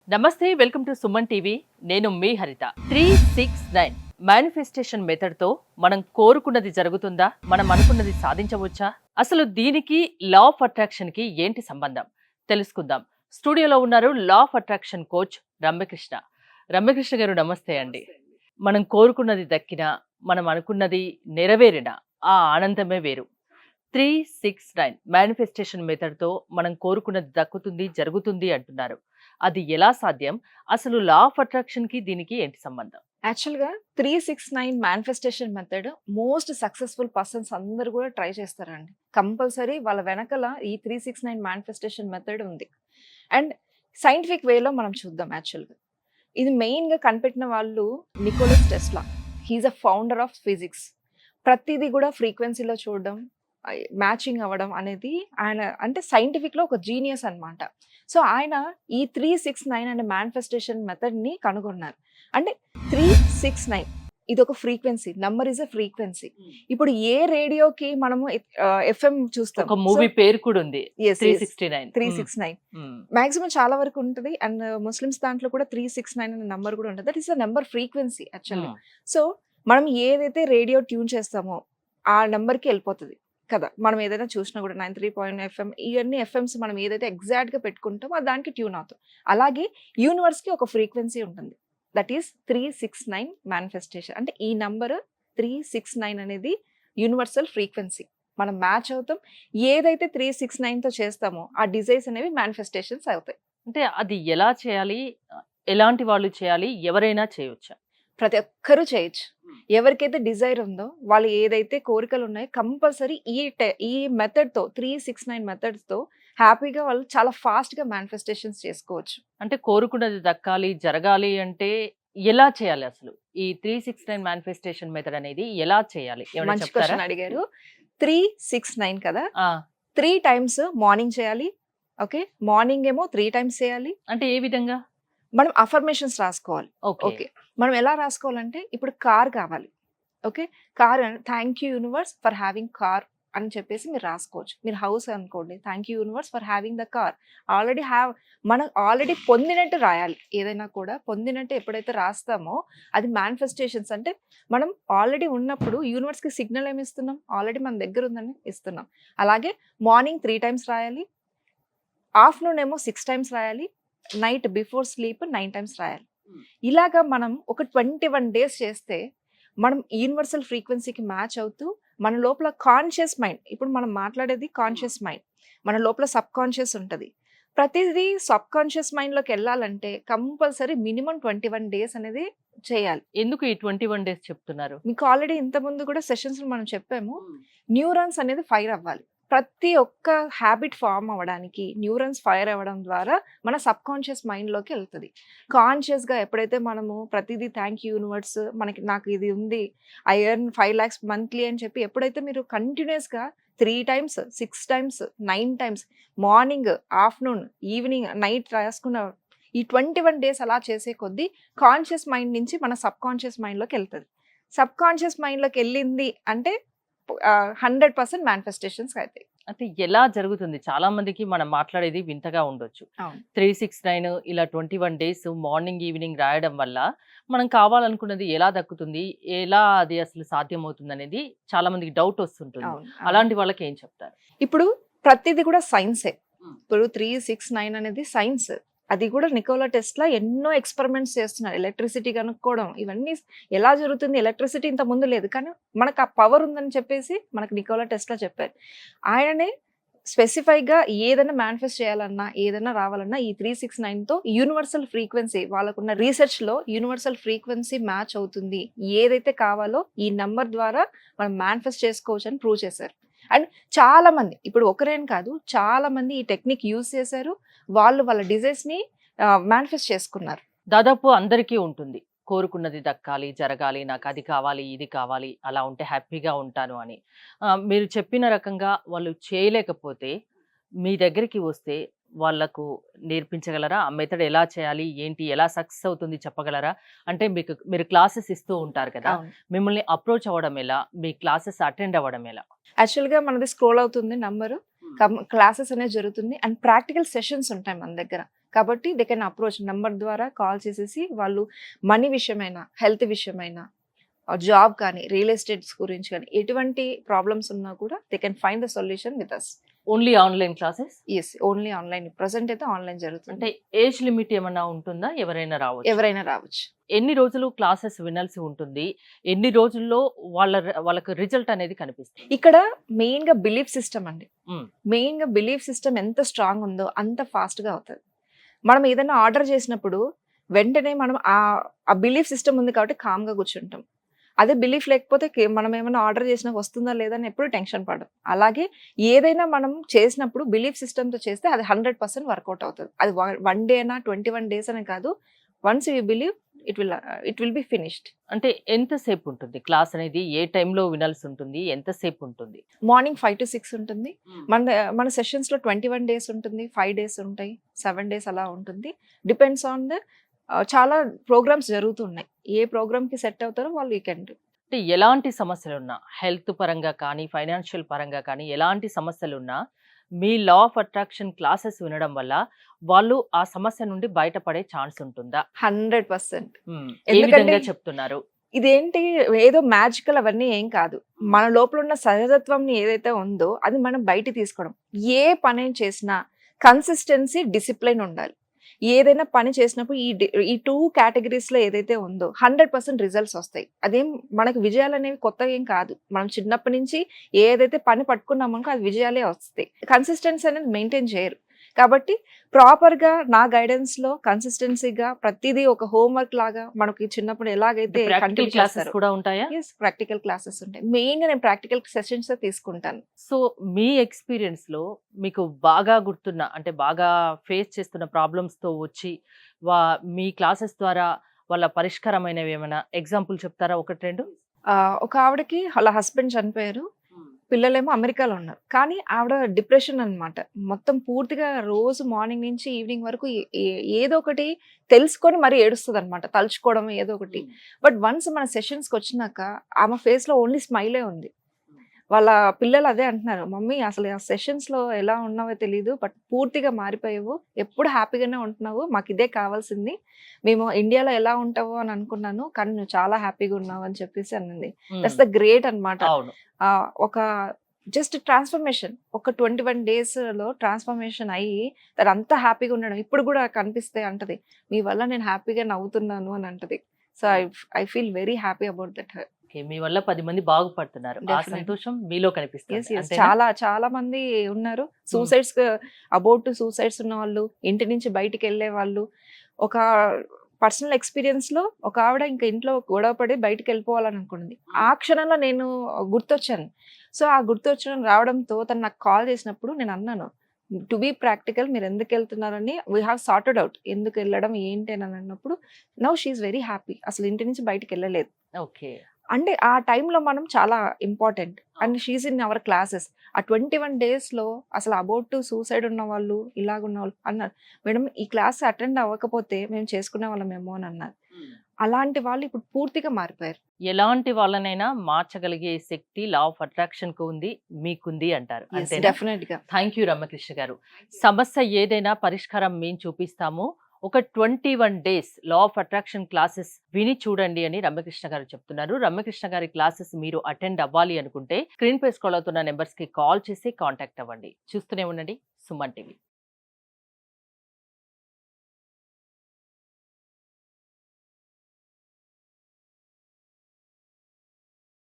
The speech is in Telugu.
నమస్తే, వెల్కమ్ టు సుమన్ టీవీ. నేను మీ హరిత. 369 మేనిఫెస్టేషన్ మెథడ్తో మనం కోరుకున్నది జరుగుతుందా? మనం అనుకున్నది సాధించవచ్చా? అసలు దీనికి లా ఆఫ్ అట్రాక్షన్కి ఏంటి సంబంధం తెలుసుకుందాం. స్టూడియోలో ఉన్నారు law of attraction coach Ramyakrishna. Ramyakrishna గారు నమస్తే అండి. మనం కోరుకున్నది దక్కినా, మనం అనుకున్నది నెరవేరినా ఆ ఆనందమే వేరు. 369 మేనిఫెస్టేషన్ మెథడ్తో మనం కోరుకున్నది దక్కుతుంది, జరుగుతుంది అంటున్నారు. అది ఎలా సాధ్యం? అసలు లా ఆఫ్ అట్రాక్షన్‌కి దీనికి ఏంటి సంబంధం? యాక్చువల్‌గా 369 manifestation method most successful persons అందరూ కూడా ట్రై చేస్తారండి. కంపల్సరీ వాళ్ళ వెనకాల ఈ 369 మేనిఫెస్టేషన్ మెథడ్ ఉంది. అండ్ సైంటిఫిక్ వేలో మనం చూద్దాం యాక్చువల్‌గా. ఇది మెయిన్‌గా కనిపెట్టిన వాళ్ళు Nicholas Tesla. He is a founder of physics. ప్రతీది కూడా ఫ్రీక్వెన్సీలో చూడడం, మ్యాచింగ్ అవ్వడం అనేది ఆయన అంటే సైంటిఫిక్‌లో ఒక జీనియస్ అన్నమాట. సో, ఆయన ఈ 369 అనే మేనిఫెస్టేషన్ మెథడ్‌ని కనుగొన్నారు. అంటే 369 ఇదొక frequency. Number is a frequency. ఇప్పుడు ఏ రేడియోకి మనము ఎఫ్ఎం చూస్తాం. ఒక మూవీ పేరు కూడా ఉంది. యెస్. 369. 369 హ్మ్. మాక్సిమం చాలా వరకు ఉంటది. అండ్ ముస్లిమ్స్ దాంట్లో కూడా 369 అనే నంబర్ కూడా ఉంటది. That is the number frequency actually. So, మనం ఏదైతే రేడియో ట్యూన్ చేస్తామో ఆ నంబర్‌కి ఎళ్ళిపోతది కదా! మనం ఏదైనా చూసినా కూడా 93 ఎఫ్ఎం ఇయన్నీ ఎఫ్ఎమ్స్ మనం ఏదైతే ఎగ్జాక్ట్‌గా పెట్టుకుంటామో అది దానికి ట్యూన్ అవుతాం. అలాగే యూనివర్స్‌కి ఒక ఫ్రీక్వెన్సీ ఉంటుంది. That is 369 manifestation. అంటే ఈ నంబర్ 369 అనేది యూనివర్సల్ ఫ్రీక్వెన్సీ. మనం మ్యాచ్ అవుతాం. ఏదైతే 369తో చేస్తామో ఆ డిజైర్స్ అనేవి మేనిఫెస్టేషన్స్ అవుతాయి. అంటే అది ఎలా చేయాలి? ఎలాంటి వాళ్ళు చేయాలి? ఎవరైనా చేయొచ్చా? ప్రతి ఒక్కరూ చేయొచ్చు. ఎవరికైతే డిజైర్ ఉందో వాళ్ళు ఏదైతే కోరికలు ఉన్నాయో కంపల్సరీ ఈ మెథడ్‌తో 369 మెథడ్స్‌తో హ్యాపీగా వాళ్ళు చాలా ఫాస్ట్‌గా మేనిఫెస్టేషన్స్ చేసుకోవచ్చు. అంటే కోరుకున్నది దక్కాలి, జరగాలి అంటే ఎలా చేయాలి అసలు? ఈ 369 మేనిఫెస్టేషన్ మెథడ్ అనేది ఎలా చేయాలి? ఏమైనా మంచి చెప్తారా? క్వెషన్ అడిగారు. 369 కదా! ఆ! 3 టైమ్స్ మార్నింగ్ చేయాలి. ఓకే. మార్నింగ్ ఏమో 3 టైమ్స్ చేయాలి. అంటే ఏ విధంగా? మనం అఫర్మేషన్స్ రాసుకోవాలి. ఓకే. ఓకే. మనం ఎలా రాసుకోవాలంటే ఇప్పుడు కార్ కావాలి. Okay. Car thank you universe for having car అని చెప్పేసి మీరు రాసుకోవచ్చు. మీరు హౌస్ అనుకోండి. Thank you universe for having the car. మనం ఆల్రెడీ పొందినట్టు రాయాలి. ఏదైనా కూడా పొందినట్టు ఎప్పుడైతే రాస్తామో అది మేనిఫెస్టేషన్స్ అంటే మనం ఆల్రెడీ ఉన్నప్పుడు యూనివర్స్‌కి సిగ్నల్ ఏమి ఇస్తున్నాం? ఆల్రెడీ మన దగ్గర ఉందని ఇస్తున్నాం. అలాగే మార్నింగ్ 3 టైమ్స్ రాయాలి. ఆఫ్టర్‌నూన్ ఏమో 6 టైమ్స్ రాయాలి. నైట్ బిఫోర్ స్లీప్ 9 టైమ్స్ రాయాలి. ఇలాగా మనం ఒక 21 డేస్ చేస్తే మనం యూనివర్సల్ ఫ్రీక్వెన్సీకి మ్యాచ్ అవుతూ మన లోపల కాన్షియస్ మైండ్ ఇప్పుడు మనం మాట్లాడేది కాన్షియస్ మైండ్. మన లోపల సబ్ కాన్షియస్ ఉంటది. ప్రతిదీ సబ్ కాన్షియస్ మైండ్‌లోకి ఎళ్ళాలంటే కంపల్సరీ మినిమమ్ 21 డేస్ అనేది చేయాలి. ఎందుకు ఈ 21 డేస్ చెప్తున్నారు? మీకు ఆల్రెడీ ఇంతకుముందు కూడా సెషన్స్‌లో మనం చెప్పాము. న్యూరాన్స్ అనేది ఫైర్ అవ్వాలి. ప్రతి ఒక్క హ్యాబిట్ ఫార్మ్ అవ్వడానికి న్యూరాన్స్ ఫైర్ అవ్వడం ద్వారా మన సబ్‌కాన్షియస్ మైండ్‌లోకి ఎళ్తది. కాన్షియస్‌గా ఎప్పుడైతే మనము ప్రతిదీ థాంక్ యూ యూనివర్స్ నాకు ఇది ఉంది. ఐ ఎర్న్ 5 లాక్స్ మంత్లీ అని చెప్పి ఎప్పుడైతే మీరు కంటిన్యూయస్‌గా 3 times, 6 times, 9 times morning, afternoon, evening, night రాసుకున్న ఈ 21 డేస్ అలా చేసే కొద్దీ కాన్షియస్ మైండ్ నుంచి మన సబ్‌కాన్షియస్ మైండ్‌లోకి ఎళ్తది. సబ్‌కాన్షియస్ మైండ్‌లోకి ఎళ్ళింది అంటే 100% మేనిఫెస్టేషన్స్ అయితాయి. అంటే ఎలా జరుగుతుంది? చాలా మందికి మనం మాట్లాడేది వింతగా ఉండొచ్చు. అవును. 369 ఇలా 21 డేస్ మార్నింగ్, ఈవినింగ్ రాయడం వల్ల మనం కావాలనుకున్నది ఎలా దక్కుతుంది? ఎలా అది అసలు సాధ్యమవుతుందనేది చాలా మందికి డౌట్ వస్తుంటుంది. అవును. అలాంటి వాళ్ళకి ఏం చెప్తారు? ఇప్పుడు ప్రతిది కూడా సైన్సే. హ్మ్. ఇప్పుడు 369 అనేది సైన్స్. అది కూడా నికోలా టెస్లా ఎన్నో ఎక్స్‌పెరిమెంట్స్ చేస్తున్నారు. ఎలక్ట్రిసిటీ కనుక్కోవడం ఇవన్నీ ఎలా జరుగుతుంది? ఎలక్ట్రిసిటీ ఇంత ముందు లేదు. కానీ మనకు ఆ పవర్ ఉందని చెప్పేసి మనకు నికోలా టెస్లా చెప్పారు. ఆయననే స్పెసిఫై‌గా ఏదైనా మేనిఫెస్ట్ చేయాలన్నా, ఏదైనా రావాలన్నా ఈ 369తో యూనివర్సల్ ఫ్రీక్వెన్సీ వాళ్ళకున్న రీసెర్చ్‌లో యూనివర్సల్ ఫ్రీక్వెన్సీ మ్యాచ్ అవుతుంది. ఏదైతే కావాలో ఈ నంబర్ ద్వారా మనం మేనిఫెస్ట్ చేసుకోవచ్చని ప్రూవ్ చేశారు. అండ్ చాలామంది ఇప్పుడు ఒకరేని కాదు చాలామంది ఈ టెక్నిక్ యూజ్ చేశారు. వాళ్ళ డిజైర్స్‌ని మేనిఫెస్ట్ చేసుకున్నారు. దాదాపు అందరికీ ఉంటుంది. కోరుకున్నది దక్కాలి, జరగాలి, నాకు అది కావాలి, ఇది కావాలి, అలా ఉంటే హ్యాపీగా ఉంటాను అని. మీరు చెప్పిన రకంగా వాళ్ళు చేయలేకపోతే మీ దగ్గరికి వస్తే వాళ్ళకు నేర్పించగలరా? ఆ మెథడ్ ఎలా చేయాలి? ఏంటి? ఎలా సక్సెస్ అవుతుంది చెప్పగలరా? అంటే మీరు క్లాసెస్ ఇస్తూ ఉంటారు కదా! అవును. మిమ్మల్ని అప్రోచ్ అవ్వడం ఎలా? మీ క్లాసెస్ అటెండ్ అవ్వడం ఎలా? యాక్చువల్‌గా మనది స్క్రోల్ అవుతుంది నంబరు. క్లాసెస్ అనేది జరుగుతుంది. అండ్ ప్రాక్టికల్ సెషన్స్ ఉంటాయి మన దగ్గర. కాబట్టి దే కెన్ అప్రోచ్ నంబర్ ద్వారా కాల్ చేసేసి వాళ్ళు మనీ విషయమైనా, హెల్త్ విషయమైనా, జాబ్ కానీ, రియల్ ఎస్టేట్స్ గురించి కానీ ఎటువంటి ప్రాబ్లమ్స్ ఉన్నా కూడా they can find the solution with us. Only online classes? Yes, only online. Present అయితే ఆన్లైన్ జరుగుతుంది. అంటే ఏజ్ లిమిట్ ఏమన్నా ఉంటుందా? ఎవరైనా రావచ్చు? ఎవరైనా రావచ్చు. ఎన్ని రోజులు క్లాసెస్ వినాల్సి ఉంటుంది? ఎన్ని రోజుల్లో వాళ్ళకి రిజల్ట్ అనేది కనిపిస్తుంది? ఇక్కడ మెయిన్ గా బిలీఫ్ సిస్టమ్ అండి. మ్మ్. మెయిన్ గా బిలీఫ్ సిస్టమ్ ఎంత స్ట్రాంగ్ ఉందో అంత ఫాస్ట్ గా అవుతుంది. మనం ఏదైనా ఆర్డర్ చేసినప్పుడు వెంటనే మనం ఆ బిలీఫ్ సిస్టమ్ ఉంది కాబట్టి కామ్ గా కూర్చుంటాం. అదే బిలీఫ్ లేకపోతే మనం ఏమైనా ఆర్డర్ చేసినా వస్తుందా లేదా అని ఎప్పుడు టెన్షన్ పడడం. అలాగే ఏదైనా మనం చేసినప్పుడు బిలీఫ్ సిస్టమ్తో చేస్తే అది 100% వర్కౌట్ అవుతుంది. అది 1 డే అయినా 21 days అని కాదు. Once you believe it will be finished. అంటే ఎంతసేపు ఉంటుంది క్లాస్ అనేది? ఏ టైంలో వినాల్సి ఉంటుంది? ఎంతసేపు ఉంటుంది? మార్నింగ్ 5 to 6 ఉంటుంది. మన సెషన్స్లో 21 days ఉంటుంది, 5 days ఉంటాయి, 7 days అలా ఉంటుంది. డిపెండ్స్ ఆన్ ద చాలా ప్రోగ్రామ్స్ జరుగుతున్నాయి. ఏ ప్రోగ్రామ్కి సెట్ అవుతారో వాళ్ళు యూ కెన్ డూ. అంటే ఎలాంటి సమస్యలున్నా, హెల్త్ పరంగా కానీ, ఫైనాన్షియల్ పరంగా కానీ ఎలాంటి సమస్యలున్నా మీ లా ఆఫ్ అట్రాక్షన్ క్లాసెస్ వినడం వల్ల వాళ్ళు ఆ సమస్య నుండి బయటపడే ఛాన్స్ ఉంటుందా? 100%. ఏ విధంగా చెప్తున్నారు? ఇదేంటి ఏదో మ్యాజికల్ అవన్నీ ఏం కాదు. మన లోపల ఉన్న సహజత్వం ఏదైతే ఉందో అది మనం బయట తీసుకోవడం. ఏ పని చేసినా కన్సిస్టెన్సీ, డిసిప్లిన్ ఉండాలి. ఏదైనా పని చేసినప్పుడు ఈ 2 categories లో ఏదైతే ఉందో 100% రిజల్ట్స్ వస్తాయి. అదేం మనకు విజయాలు అనేవి కొత్తగా ఏం కాదు. మనం చిన్నప్పటి నుంచి ఏదైతే పని పట్టుకున్నామనుకో అది విజయాలే వస్తాయి. కన్సిస్టెన్సీ అనేది మెయింటైన్ చేయరు. కాబట్టి ప్రాపర్గా నా గైడెన్స్లో కన్సిస్టెన్సీగా ప్రతిదీ ఒక హోంవర్క్ లాగా మనకి చిన్నప్పుడు ఎలాగైతే ప్రాక్టికల్ క్లాసెస్ కూడా ఉంటాయా? ప్రాక్టికల్ క్లాసెస్ ఉంటాయి. మెయిన్గా నేను ప్రాక్టికల్ సెషన్స్ తీసుకుంటాను. సో మీ ఎక్స్పీరియన్స్ లో మీకు బాగా గుర్తున్న, అంటే బాగా ఫేస్ చేస్తున్న ప్రాబ్లమ్స్ తో వచ్చి మీ క్లాసెస్ ద్వారా వాళ్ళ పరిష్కారమైనవి ఏమైనా ఎగ్జాంపుల్ చెప్తారా? 1-2. ఒక ఆవిడకి వాళ్ళ హస్బెండ్ చనిపోయారు, పిల్లలేమో అమెరికాలో ఉన్నారు. కానీ ఆవిడ డిప్రెషన్ అన్నమాట. మొత్తం పూర్తిగా రోజు మార్నింగ్ నుంచి ఈవినింగ్ వరకు ఏదో ఒకటి తెలుసుకొని మరి ఏడుస్తుంది అనమాట, తలుచుకోవడం ఏదో ఒకటి. బట్ వన్స్ మన సెషన్స్కి వచ్చినాక ఆమె ఫేస్లో ఓన్లీ స్మైలే ఉంది. వాళ్ళ పిల్లలు అదే అంటున్నారు, మమ్మీ అసలు ఆ సెషన్స్లో ఎలా ఉన్నావో తెలియదు, బట్ పూర్తిగా మారిపోయావు, ఎప్పుడు హ్యాపీగానే ఉంటున్నావు, మాకు ఇదే కావాల్సింది, మేము ఇండియాలో ఎలా ఉంటావో అని అనుకున్నాను కానీ నువ్వు చాలా హ్యాపీగా ఉన్నావు అని చెప్పేసి అన్నది. దట్స్ ద గ్రేట్ అనమాట. ఒక జస్ట్ ట్రాన్స్ఫర్మేషన్, ఒక 21 days ట్రాన్స్ఫర్మేషన్ అయ్యి తను అంత హ్యాపీగా ఉండడం ఇప్పుడు కూడా కనిపిస్తే అంటది, మీ వల్ల నేను హ్యాపీగా నవ్వుతున్నాను అని అంటది. So I feel very happy about that. మీ వల్ల 10 మంది బాగుపడుతున్నారు, ఆ సంతోషం మీలో కనిపిస్తుంది. చాలా చాలా మంది ఉన్నారు అబౌట్ సూసైడ్స్ ఉన్న వాళ్ళు, ఇంటి నుంచి బయటికి వెళ్ళే వాళ్ళు. ఒక పర్సనల్ ఎక్స్పీరియన్స్ లో ఒక ఆవిడ ఇంకా ఇంట్లో గొడవ పడి బయటికి వెళ్ళిపోవాలని అనుకున్నది. ఆ క్షణంలో నేను గుర్తొచ్చాను. సో ఆ గుర్తొచ్చడం రావడంతో తను నాకు కాల్ చేసినప్పుడు నేను అన్నాను, టు బీ ప్రాక్టికల్, మీరు ఎందుకు వెళ్తున్నారని వీ హ్యావ్ సార్టెడ్ అవుట్, ఎందుకు వెళ్ళడం ఏంటి అని అన్నప్పుడు నౌ షీఈస్ వెరీ హ్యాపీ, అసలు ఇంటి నుంచి బయటికి వెళ్ళలేదు. ఓకే, అంటే ఆ టైంలో మనం చాలా important. And she is in our classes. ఆ 21 days అసలు అబౌట్ టు సూసైడ్ ఉన్న వాళ్ళు, ఇలాగున్న వాళ్ళు అన్నారు, మేడం ఈ క్లాస్ అటెండ్ అవ్వకపోతే మేము చేసుకునే వాళ్ళమేమో అని అన్నారు. అలాంటి వాళ్ళు ఇప్పుడు పూర్తిగా మారిపోయారు. ఎలాంటి వాళ్ళనైనా మార్చగలిగే శక్తి లా ఆఫ్ అట్రాక్షన్ కు ఉంది, మీకుంది అంటారు. డెఫినెట్ గా. థ్యాంక్ యూ రమ్యకృష్ణ గారు. సమస్య ఏదైనా పరిష్కారం మేము చూపిస్తాము, ఒక 21 days law of attraction classes విని చూడండి అని రమ్యకృష్ణ గారు చెప్తున్నారు. రమ్యకృష్ణ గారి క్లాసెస్ మీరు అటెండ్ అవ్వాలి అనుకుంటే స్క్రీన్ పై స్క్రోల్ అవుతున్న నెంబర్స్ కి కాల్ చేసి కాంటాక్ట్ అవ్వండి. చూస్తూనే ఉండండి సుమన్ టీవీ.